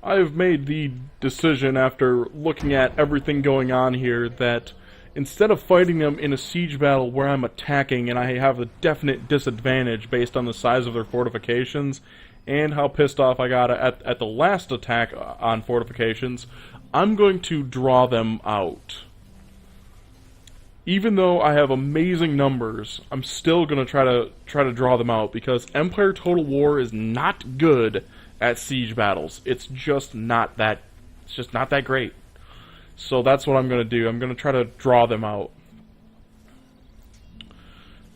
I've made the decision after looking at everything going on here that instead of fighting them in a siege battle where I'm attacking and I have a definite disadvantage based on the size of their fortifications and how pissed off I got at the last attack on fortifications, I'm going to draw them out. Even though I have amazing numbers, I'm still going to try to draw them out because Empire Total War is not good at siege battles. It's just not that great. So that's what I'm going to do. I'm going to try to draw them out.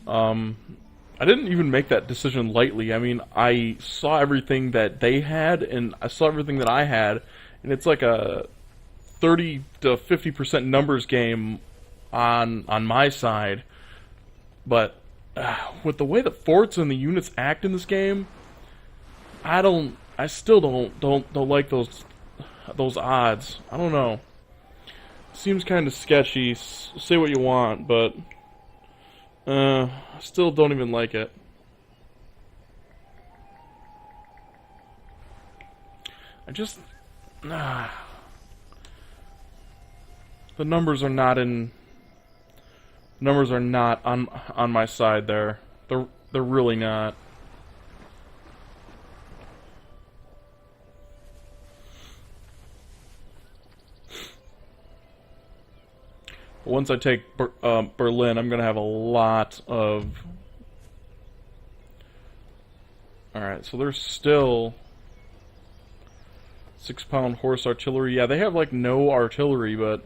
I didn't even make that decision lightly. I mean, I saw everything that they had and I saw everything that I had, and it's like a 30 to 50% numbers game on my side. But with the way the forts and the units act in this game, I still don't like those odds. I don't know. Seems kind of sketchy. Say what you want, but I still don't even like it. I just the numbers are not on my side there. They're really not. Once I take Berlin, I'm going to have a lot of... Alright, so there's still 6-pound horse artillery. Yeah, they have like no artillery, but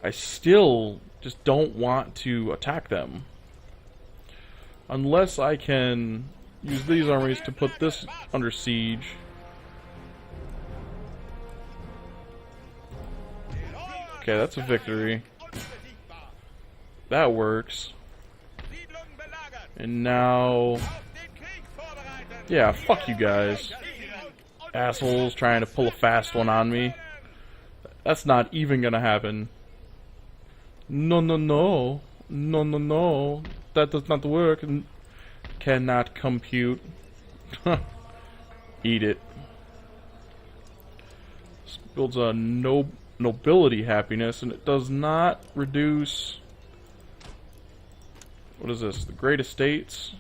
I still just don't want to attack them. Unless I can use these armies to put this under siege. Okay, that's a victory. That works. And now... Yeah, fuck you guys. Assholes trying to pull a fast one on me. That's not even gonna happen. No, no, no. No, no, no. That does not work. Cannot compute. Eat it. This builds a nobility happiness, and it does not reduce... What is this? The Great Estates?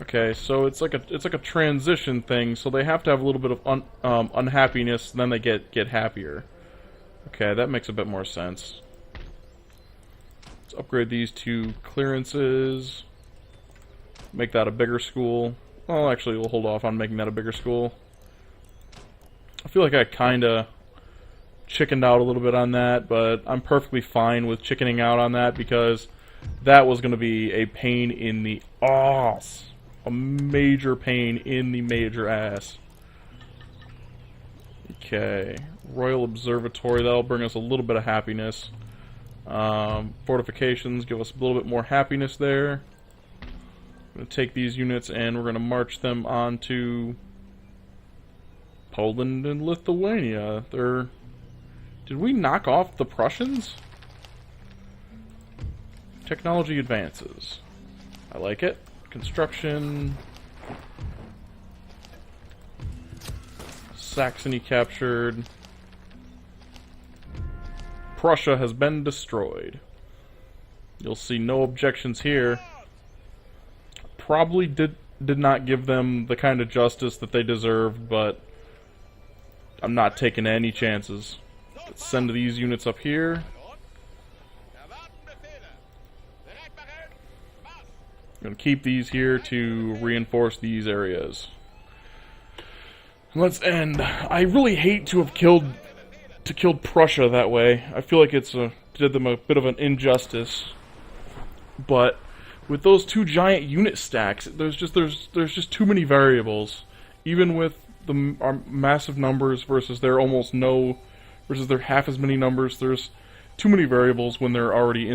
Okay, so it's like a transition thing. So they have to have a little bit of unhappiness, and then they get happier. Okay, that makes a bit more sense. Let's upgrade these to clearances. Make that a bigger school. Well, actually, we'll hold off on making that a bigger school. I feel like I kinda chickened out a little bit on that, but I'm perfectly fine with chickening out on that because that was going to be a pain in the ass. A major pain in the major ass. Okay. Royal Observatory, that'll bring us a little bit of happiness. Fortifications give us a little bit more happiness there. I'm going to take these units and we're going to march them on to Poland and Lithuania. Did we knock off the Prussians? Technology advances. I like it. Construction. Saxony captured. Prussia has been destroyed. You'll see no objections here. Probably did not give them the kind of justice that they deserved, but I'm not taking any chances. Let's send these units up here. I'm going to keep these here to reinforce these areas. Let's end. I really hate to have killed Prussia that way. I feel like did them a bit of an injustice. But with those two giant unit stacks, there's just too many variables. Even with our massive numbers versus their almost no, versus their half as many numbers, there's too many variables when they're already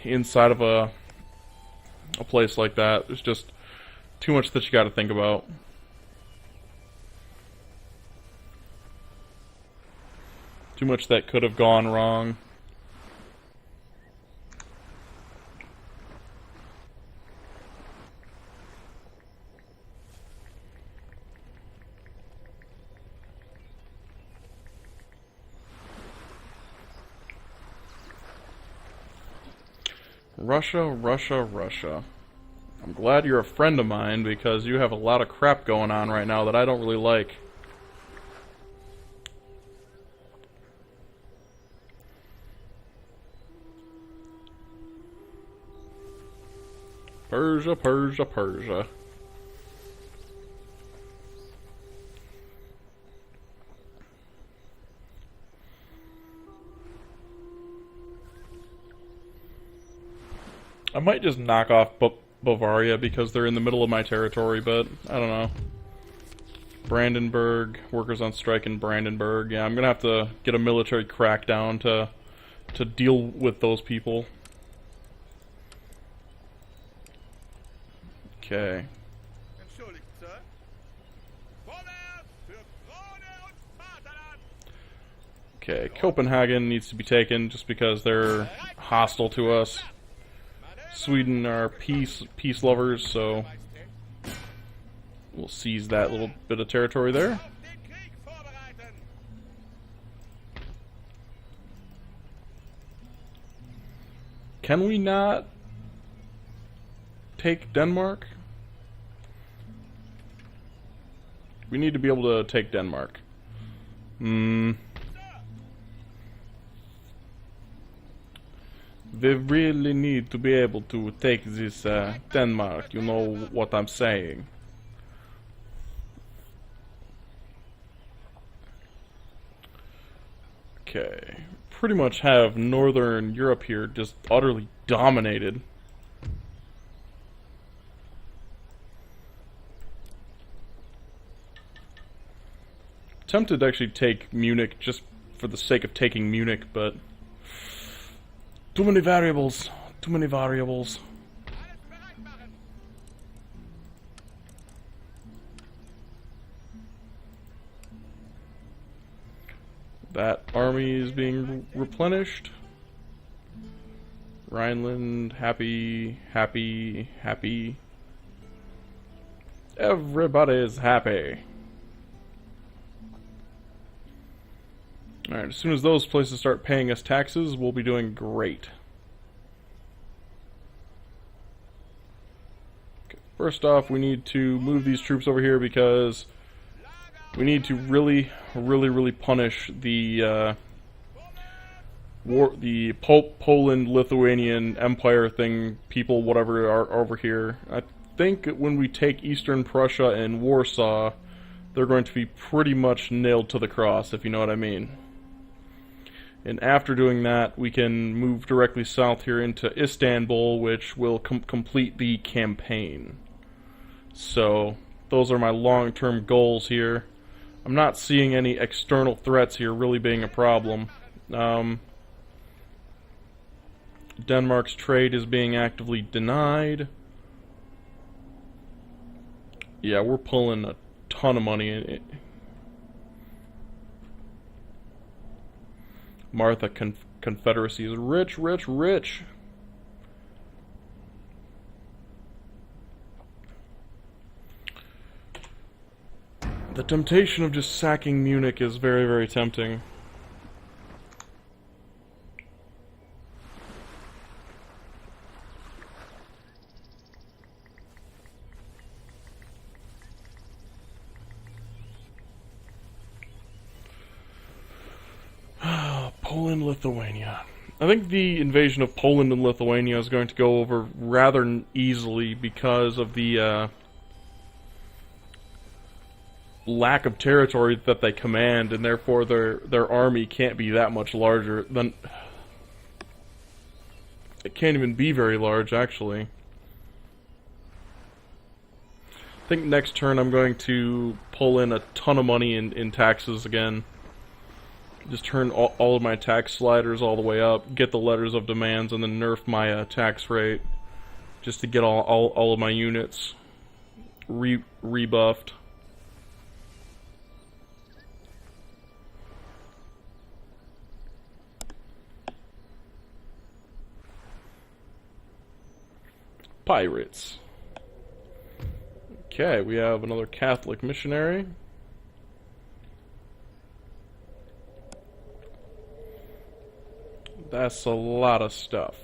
inside of a place like that. There's just too much that you got to think about. Too much that could have gone wrong. Russia, Russia, Russia. I'm glad you're a friend of mine because you have a lot of crap going on right now that I don't really like. Persia, Persia, Persia. I might just knock off Bavaria because they're in the middle of my territory, but I don't know. Brandenburg, workers on strike in Brandenburg. Yeah, I'm gonna have to get a military crackdown to deal with those people. Okay. Okay, Copenhagen needs to be taken just because they're hostile to us. Sweden are peace lovers, so we'll seize that little bit of territory there. Can we not take Denmark? We need to be able to take Denmark. We really need to be able to take this Denmark, you know what I'm saying. Okay, pretty much have Northern Europe here just utterly dominated. Tempted to actually take Munich just for the sake of taking Munich, but too many variables. Too many variables. That army is being replenished. Rhineland, happy, happy, happy. Everybody's happy. Alright, as soon as those places start paying us taxes, we'll be doing great. Okay, first off, we need to move these troops over here because we need to really punish the Poland-Lithuanian Empire thing, people, whatever, are over here. I think when we take Eastern Prussia and Warsaw, they're going to be pretty much nailed to the cross, if you know what I mean. And after doing that, we can move directly south here into Istanbul, which will complete the campaign. So, those are my long-term goals here. I'm not seeing any external threats here really being a problem. Denmark's trade is being actively denied. Yeah, we're pulling a ton of money in it. Martha Confederacy is rich, rich, rich. The temptation of just sacking Munich is very, very tempting. Poland, Lithuania. I think the invasion of Poland and Lithuania is going to go over rather easily because of the lack of territory that they command, and therefore their army can't be that much larger than. It can't even be very large, actually. I think next turn I'm going to pull in a ton of money in taxes again. Just turn all of my tax sliders all the way up, get the letters of demands, and then nerf my tax rate, just to get all of my units rebuffed. Pirates. Okay, we have another Catholic missionary. That's a lot of stuff.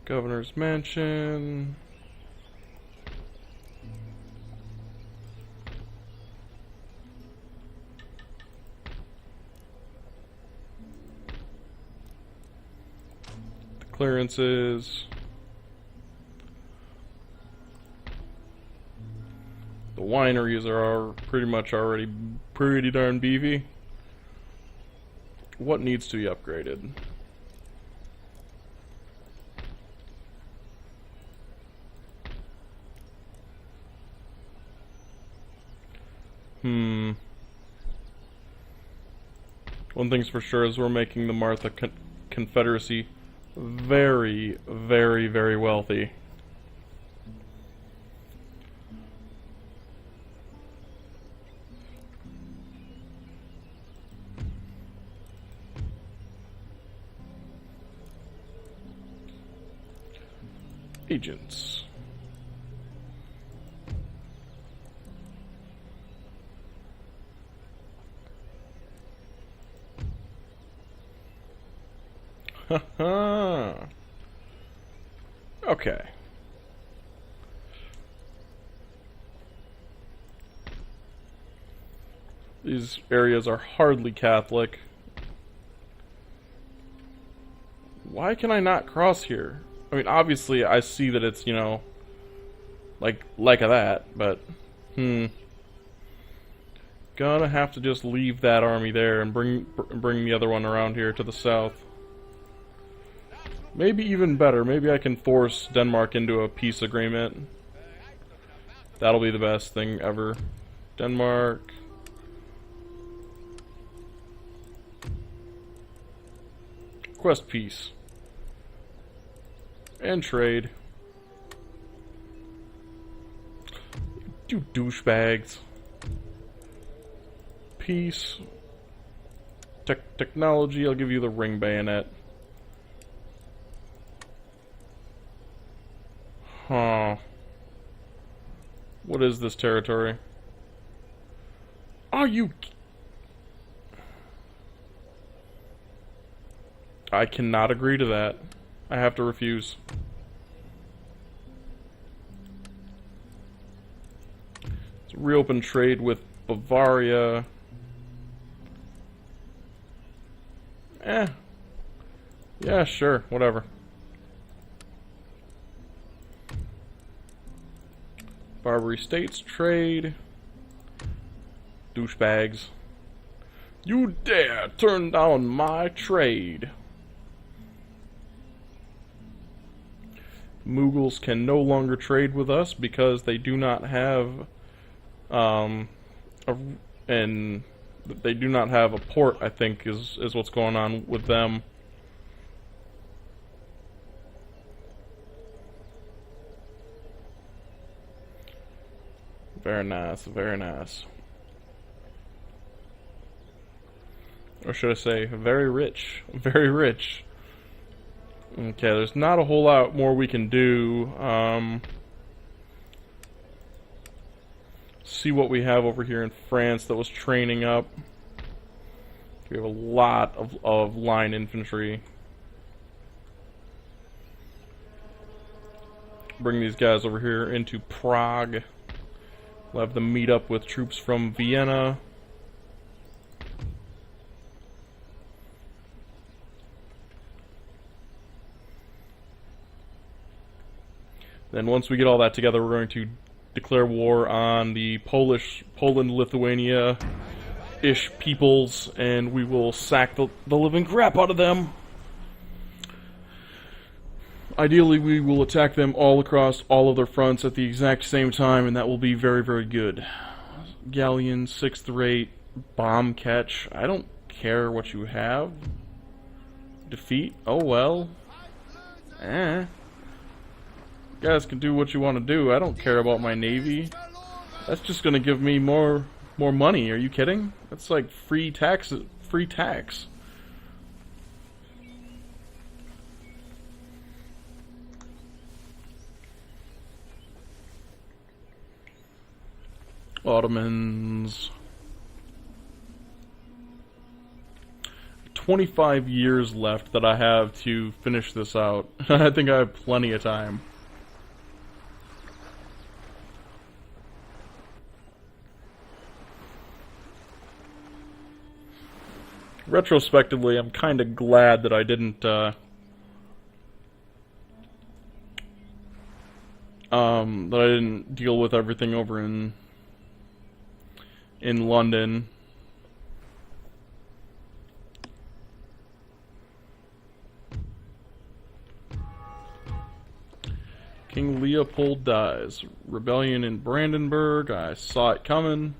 Governor's Mansion. The clearances. The wineries are pretty much already pretty darn beefy. What needs to be upgraded? One thing's for sure is we're making the Martha Confederacy very, very, very wealthy. Agents. Haha. Okay. These areas are hardly Catholic. Why can I not cross here? I mean, obviously, I see that it's, you know, like that, but, Gonna have to just leave that army there and bring the other one around here to the south. Maybe even better, maybe I can force Denmark into a peace agreement. That'll be the best thing ever. Denmark. Request peace. And trade. You douchebags. Peace. Technology, I'll give you the ring bayonet. Huh. What is this territory? Are you... I cannot agree to that. I have to refuse. Let's reopen trade with Bavaria. Yeah, sure, whatever. Barbary States trade. Douchebags. You dare turn down my trade. Mughals can no longer trade with us because they do not have they do not have a port, I think is what's going on with them. Very nice, very nice. Or should I say, very rich. Very rich. Okay, there's not a whole lot more we can do. See what we have over here in France that was training up. We have a lot of line infantry. Bring these guys over here into Prague. We'll have them meet up with troops from Vienna. Then once we get all that together, we're going to declare war on the Poland, Lithuania-ish peoples, and we will sack the living crap out of them. Ideally, we will attack them all across all of their fronts at the exact same time, and that will be very, very good. Galleon, 6th rate, bomb catch. I don't care what you have. Defeat? Oh well. You guys can do what you want to do. I don't care about my navy. That's just gonna give me more money. Are you kidding? That's like free tax. Ottomans. 25 years left that I have to finish this out. I think I have plenty of time. Retrospectively, I'm kind of glad that I didn't, deal with everything over in London. King Leopold dies. Rebellion in Brandenburg. I saw it coming.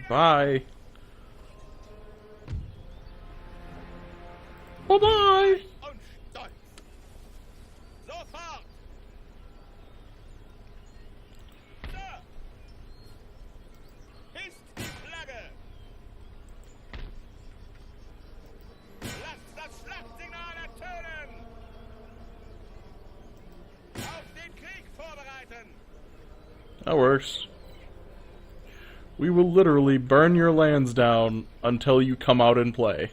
Bye. Bye-bye. That works. We will literally burn your lands down until you come out and play.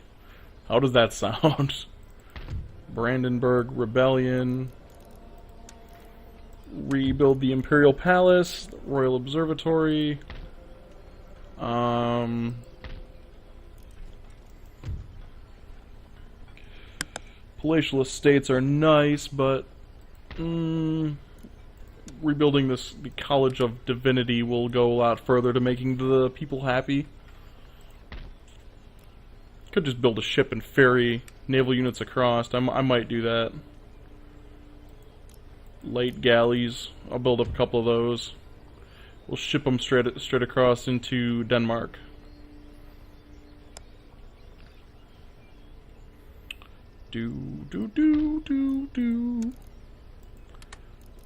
How does that sound? Brandenburg Rebellion. Rebuild the Imperial Palace, Royal Observatory. Palatial estates are nice, but rebuilding the College of Divinity will go a lot further to making the people happy. Could just build a ship and ferry naval units across. I might do that. Light galleys. I'll build up a couple of those. We'll ship them straight across into Denmark.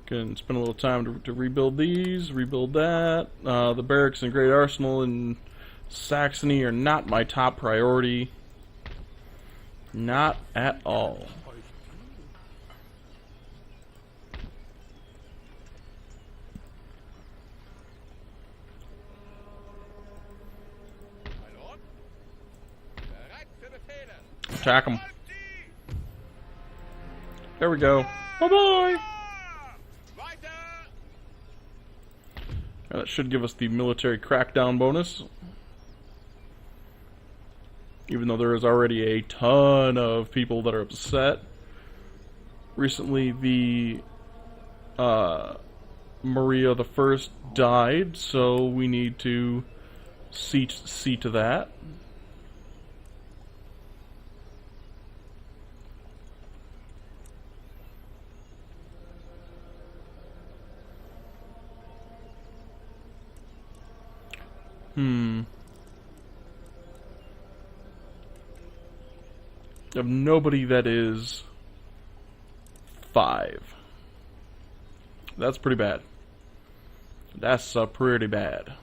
Can spend a little time to rebuild these, rebuild that. The barracks and Great Arsenal in Saxony are not my top priority. Not at all. Attack them. There we go. Bye-bye! That should give us the military crackdown bonus. Even though there is already a ton of people that are upset. Recently, the Maria the First died, so we need to see to that. Of nobody that is 5. That's pretty bad. That's pretty bad.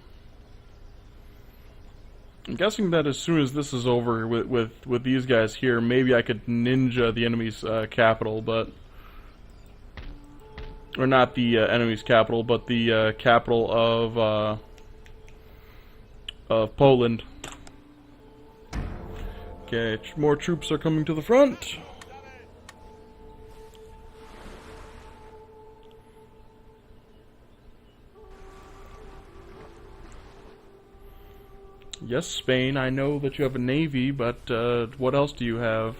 I'm guessing that as soon as this is over with these guys here, maybe I could ninja the enemy's capital, but... Or not the enemy's capital, but the capital of Poland. Okay, more troops are coming to the front. Yes, Spain, I know that you have a navy, but what else do you have?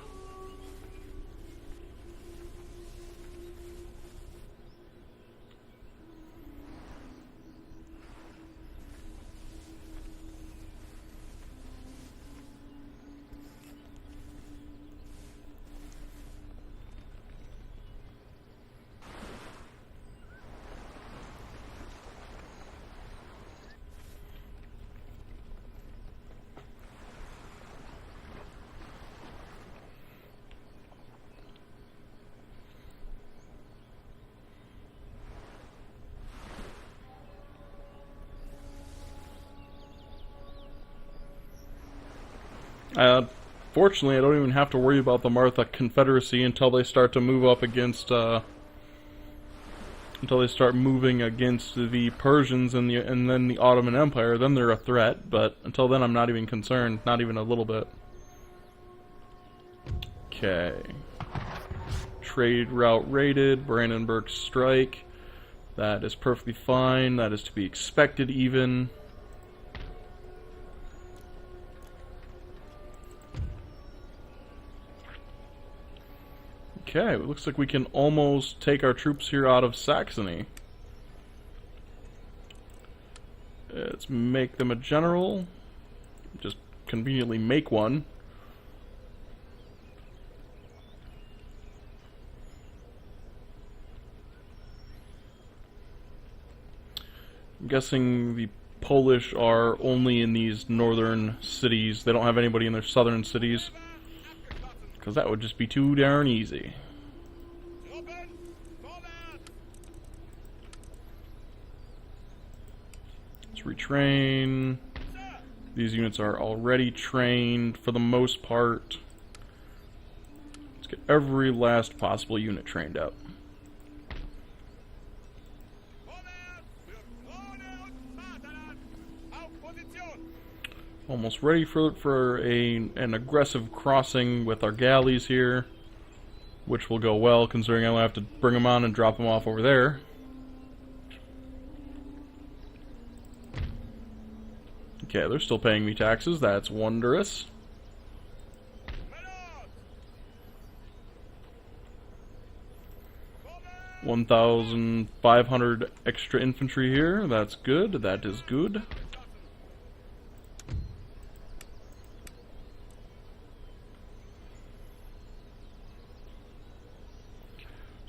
Fortunately, I don't even have to worry about the Martha Confederacy until they start to move up against until they start moving against the Persians and then the Ottoman Empire. Then they're a threat, but until then I'm not even concerned, not even a little bit. Okay. Trade route rated, Brandenburg strike. That is perfectly fine, that is to be expected even. Okay, it looks like we can almost take our troops here out of Saxony. Let's make them a general. Just conveniently make one. I'm guessing the Polish are only in these northern cities. They don't have anybody in their southern cities. Because that would just be too darn easy. Let's retrain. These units are already trained for the most part. Let's get every last possible unit trained up. Almost ready for an aggressive crossing with our galleys here, which will go well considering I'll have to bring them on and drop them off over there. Okay, they're still paying me taxes. That's wondrous. $1,500 extra infantry here. That's good. That is good.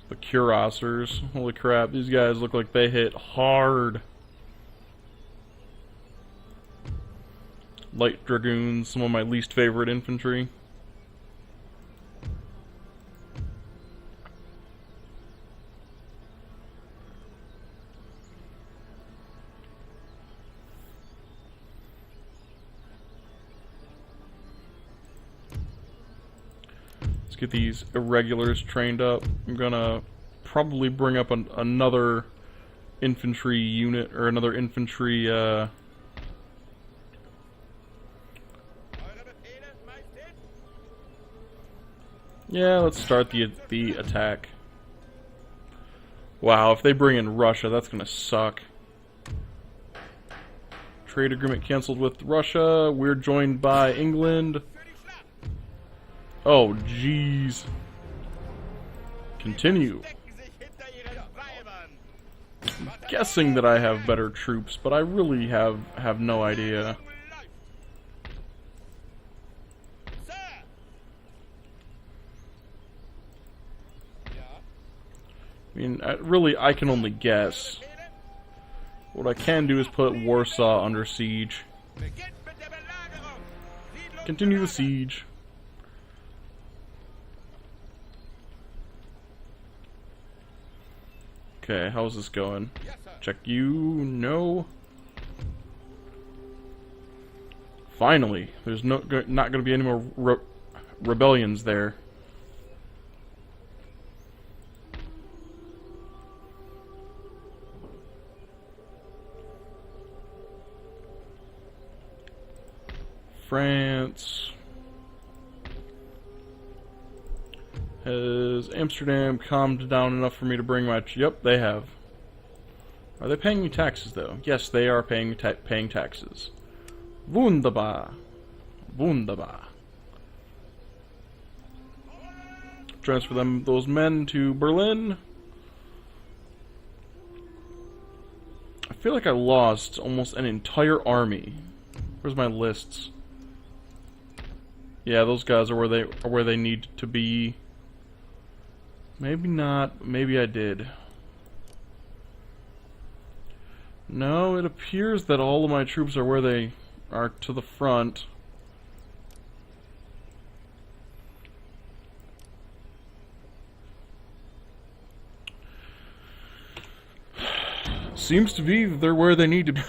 The cuirassiers. Holy crap, these guys look like they hit hard. Light dragoons, some of my least favorite infantry. Let's get these irregulars trained up. I'm gonna probably bring up another infantry unit, or another infantry, yeah, let's start the attack. Wow, if they bring in Russia, that's gonna suck. Trade agreement canceled with Russia. We're joined by England. Oh, jeez. Continue. I'm guessing that I have better troops, but I really have no idea. I mean, really, I can only guess. What I can do is put Warsaw under siege. Continue the siege. Okay, how's this going? Check you. No. Finally, there's not going to be any more rebellions there. France. Has Amsterdam calmed down enough for me to bring my... Yep, they have. Are they paying me taxes, though? Yes, they are paying taxes. Wunderbar. Wunderbar. Transfer those men to Berlin. I feel like I lost almost an entire army. Where's my lists? Yeah, those guys are where they need to be. Maybe not. Maybe I did. No, it appears that all of my troops are where they are to the front. Seems to be that they're where they need to be.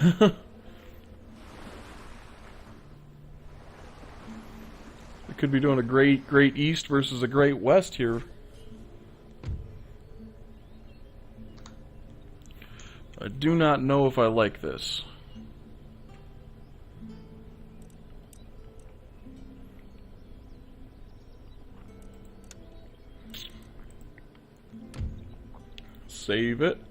They could be doing a great east versus a great west here. do not know if I like this. Save it.